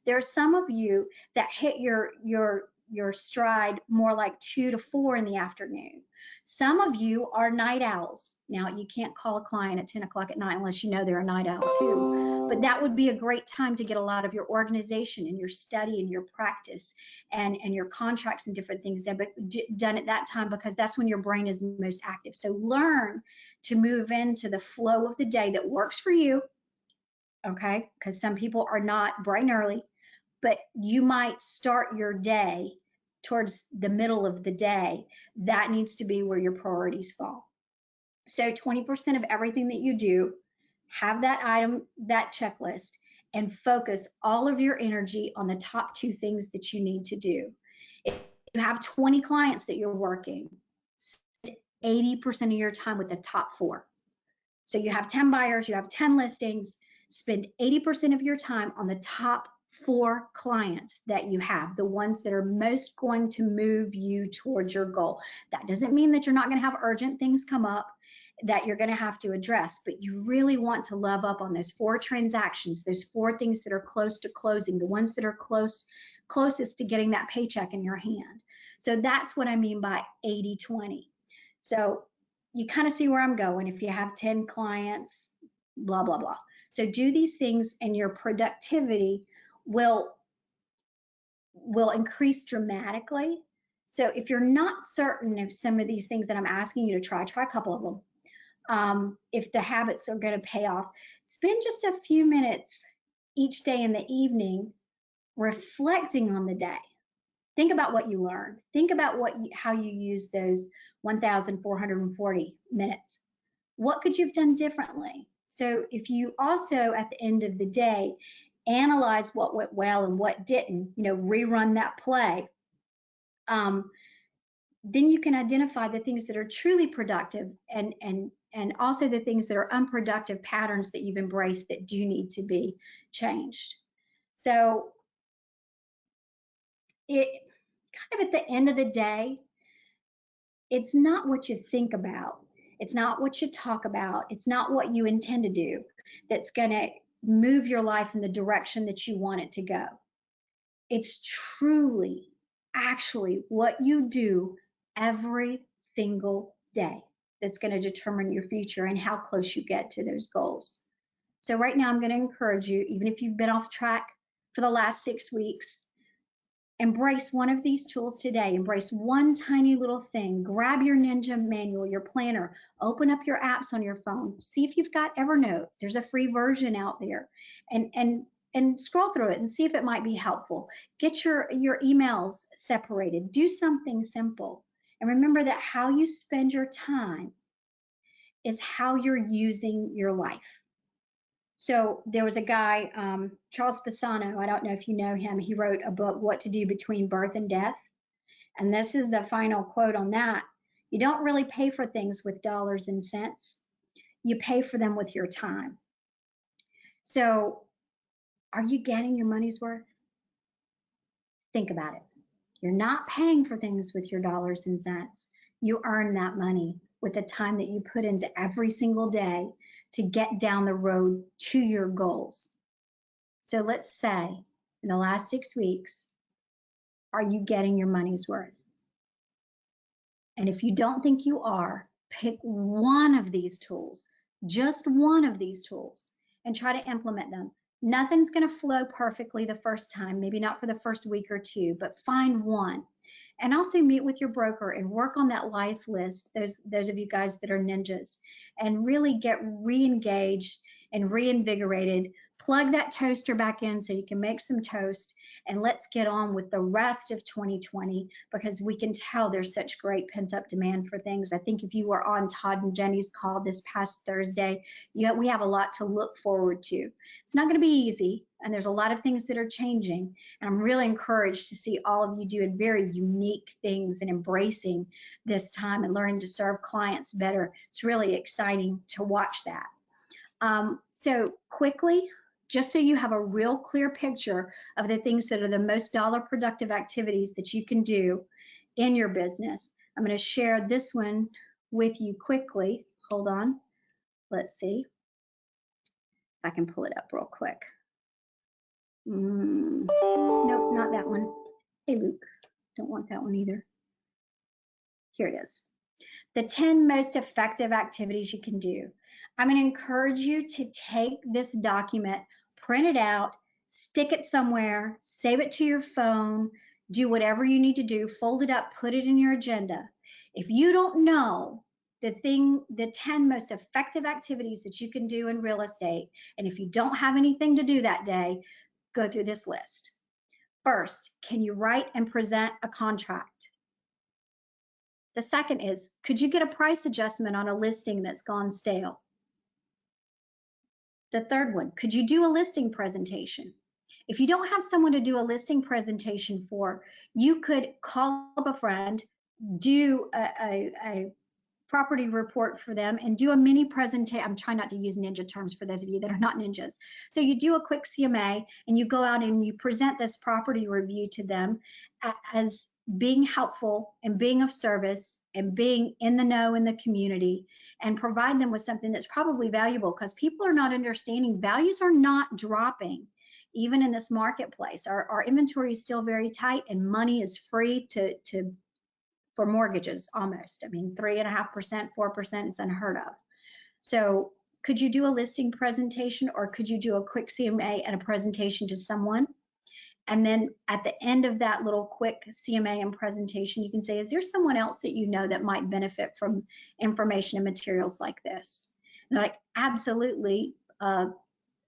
There's some of you that hit your stride more like 2 to 4 in the afternoon. Some of you are night owls. Now, you can't call a client at 10 o'clock at night unless you know they're a night owl too. But that would be a great time to get a lot of your organization and your study and your practice and your contracts and different things done at that time, because that's when your brain is most active. So learn to move into the flow of the day that works for you, okay? Because some people are not bright and early, but you might start your day towards the middle of the day. That needs to be where your priorities fall. So 20% of everything that you do, have that item, that checklist, and focus all of your energy on the top 2 things that you need to do. If you have 20 clients that you're working, spend 80% of your time with the top 4. So you have 10 buyers, you have 10 listings, spend 80% of your time on the top 4 clients that you have, the ones that are most going to move you towards your goal. That doesn't mean that you're not going to have urgent things come up that you're going to have to address, but you really want to love up on those 4 transactions, those 4 things that are close to closing, the ones that are closest to getting that paycheck in your hand. So that's what I mean by 80-20. So you kind of see where I'm going. If you have 10 clients, blah, blah, blah. So do these things and your productivity will will increase dramatically. So if you're not certain if some of these things that I'm asking you to try a couple of them. If the habits are going to pay off, spend just a few minutes each day in the evening reflecting on the day. Think about what you learned. Think about how you used those 1,440 minutes. What could you have done differently? So if you also, at the end of the day, analyze what went well and what didn't, rerun that play, then you can identify the things that are truly productive and also the things that are unproductive patterns that you've embraced that do need to be changed. So it kind of at the end of the day, it's not what you think about. It's not what you talk about. It's not what you intend to do that's going to move your life in the direction that you want it to go. It's truly, actually, what you do every single day that's going to determine your future and how close you get to those goals. So right now, I'm going to encourage you, even if you've been off track for the last 6 weeks, embrace one of these tools today. Embrace one tiny little thing. Grab your Ninja manual, your planner, open up your apps on your phone. See if you've got Evernote. There's a free version out there. And scroll through it and see if it might be helpful. Get your emails separated. Do something simple. And remember that how you spend your time is how you're using your life. So there was a guy, Charles Pisano, I don't know if you know him, he wrote a book, What to Do Between Birth and Death. And this is the final quote on that. You don't really pay for things with dollars and cents. You pay for them with your time. So are you getting your money's worth? Think about it. You're not paying for things with your dollars and cents. You earn that money with the time that you put into every single day to get down the road to your goals. So let's say in the last 6 weeks, are you getting your money's worth? And if you don't think you are, pick one of these tools, just one of these tools, and try to implement them. Nothing's going to flow perfectly the first time, maybe not for the first week or two, but find one. And also meet with your broker and work on that life list, those of you guys that are ninjas, and really get re-engaged and reinvigorated. Plug that toaster back in so you can make some toast, and let's get on with the rest of 2020 because we can tell there's such great pent-up demand for things. I think if you were on Todd and Jenny's call this past Thursday, we have a lot to look forward to. It's not going to be easy, and there's a lot of things that are changing, and I'm really encouraged to see all of you doing very unique things and embracing this time and learning to serve clients better. It's really exciting to watch that. So quickly, just so you have a real clear picture of the things that are the most dollar productive activities that you can do in your business, I'm going to share this one with you quickly. Hold on. Let's see if I can pull it up real quick. Nope, not that one. Hey, Luke, don't want that one either. Here it is. The 10 most effective activities you can do. I'm going to encourage you to take this document, print it out, stick it somewhere, save it to your phone, do whatever you need to do, fold it up, put it in your agenda. If you don't know the 10 most effective activities that you can do in real estate, and if you don't have anything to do that day, go through this list. First, can you write and present a contract? The second is, could you get a price adjustment on a listing that's gone stale? The third one, could you do a listing presentation? If you don't have someone to do a listing presentation for, you could call up a friend, do a property report for them, and do a mini presentation. I'm trying not to use ninja terms for those of you that are not ninjas. So you do a quick CMA and you go out and you present this property review to them as being helpful and being of service and being in the know in the community, and provide them with something that's probably valuable, because people are not understanding values are not dropping even in this marketplace. Our inventory is still very tight, and money is free for mortgages almost. I mean, 3.5%, 4%, it's unheard of. So could you do a listing presentation, or could you do a quick CMA and a presentation to someone? And then at the end of that little quick CMA and presentation, you can say, is there someone else that you know that might benefit from information and materials like this? And they're like, absolutely.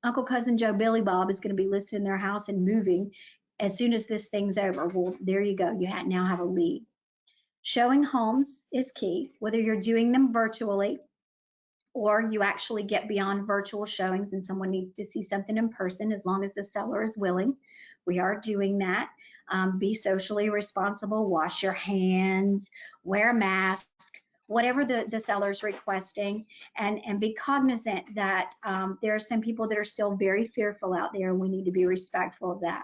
Uncle Cousin Joe Billy Bob is going to be listed in their house and moving as soon as this thing's over. Well, there you go. You now have a lead. Showing homes is key, whether you're doing them virtually or you actually get beyond virtual showings and someone needs to see something in person, as long as the seller is willing. We are doing that. Be socially responsible, wash your hands, wear a mask, whatever the seller's requesting, and be cognizant that there are some people that are still very fearful out there, and we need to be respectful of that.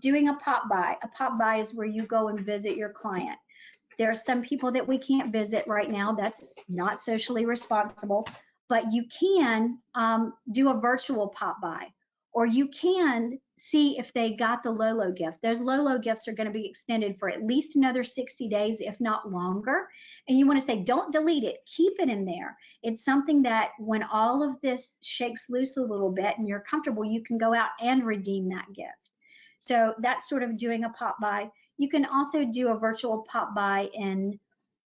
Doing a pop by. A pop by is where you go and visit your client. There are some people that we can't visit right now. That's not socially responsible, but you can do a virtual pop by, or you can see if they got the Lolo gift. Those Lolo gifts are going to be extended for at least another 60 days, if not longer. And you want to say, don't delete it, keep it in there. It's something that when all of this shakes loose a little bit and you're comfortable, you can go out and redeem that gift. So that's sort of doing a pop by. You can also do a virtual pop by, and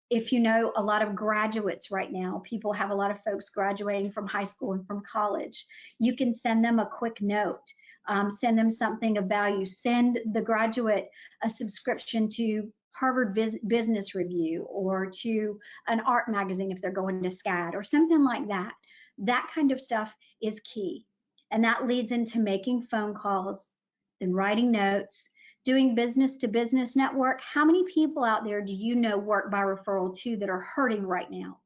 if you know a lot of graduates right now, people have a lot of folks graduating from high school and from college. You can send them a quick note, send them something of value, send the graduate a subscription to Harvard Business Review or to an art magazine if they're going to SCAD or something like that. That kind of stuff is key. And that leads into making phone calls, then writing notes, doing business to business network. How many people out there do you know work by referral too that are hurting right now?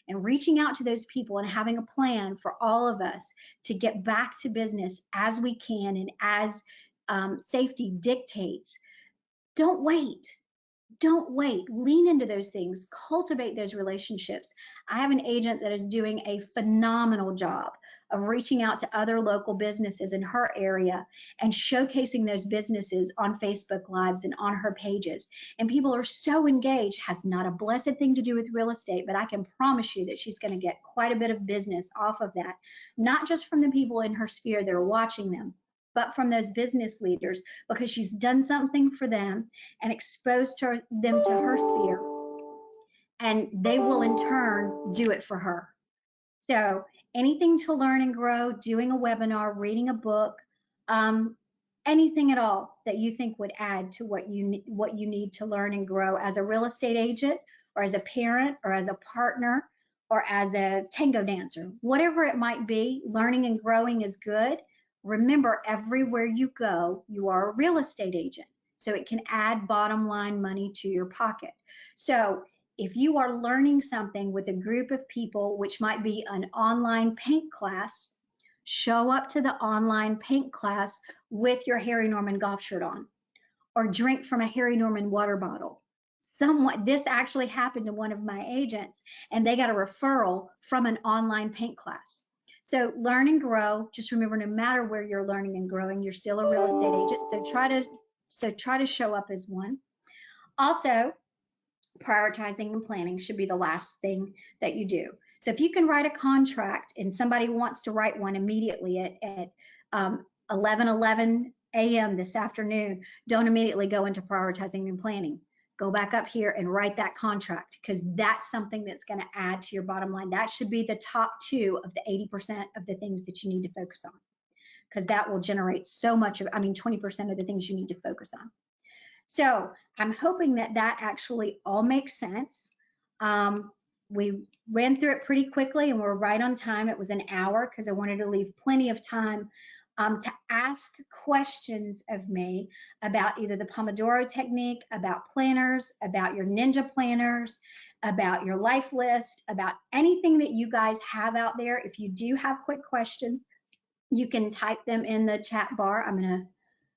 And reaching out to those people and having a plan for all of us to get back to business as we can and as safety dictates. Don't wait. Don't wait. Lean into those things. Cultivate those relationships. I have an agent that is doing a phenomenal job of reaching out to other local businesses in her area and showcasing those businesses on Facebook Lives and on her pages. And people are so engaged. Has not a blessed thing to do with real estate, but I can promise you that she's going to get quite a bit of business off of that, not just from the people in her sphere that are watching them, but from those business leaders, because she's done something for them and exposed them to her sphere, and they will in turn do it for her. So anything to learn and grow, doing a webinar, reading a book, anything at all that you think would add to what you need to learn and grow as a real estate agent or as a parent or as a partner or as a tango dancer, whatever it might be, learning and growing is good. Remember, everywhere you go, you are a real estate agent, so it can add bottom line money to your pocket. So if you are learning something with a group of people, which might be an online paint class, show up to the online paint class with your Harry Norman golf shirt on, or drink from a Harry Norman water bottle. This actually happened to one of my agents, and they got a referral from an online paint class. So learn and grow. Just remember, no matter where you're learning and growing, you're still a real estate agent. So try to show up as one. Also, prioritizing and planning should be the last thing that you do. So if you can write a contract and somebody wants to write one immediately at 11:11 a.m. this afternoon, don't immediately go into prioritizing and planning. Go back up here and write that contract, because that's something that's going to add to your bottom line. That should be the top 2 of the 80% of the things that you need to focus on, because that will generate so much of, 20% of the things you need to focus on. So I'm hoping that actually all makes sense. We ran through it pretty quickly and we're right on time. It was an hour because I wanted to leave plenty of time to ask questions of me about either the Pomodoro technique, about planners, about your Ninja planners, about your life list, about anything that you guys have out there. If you do have quick questions, you can type them in the chat bar. I'm going to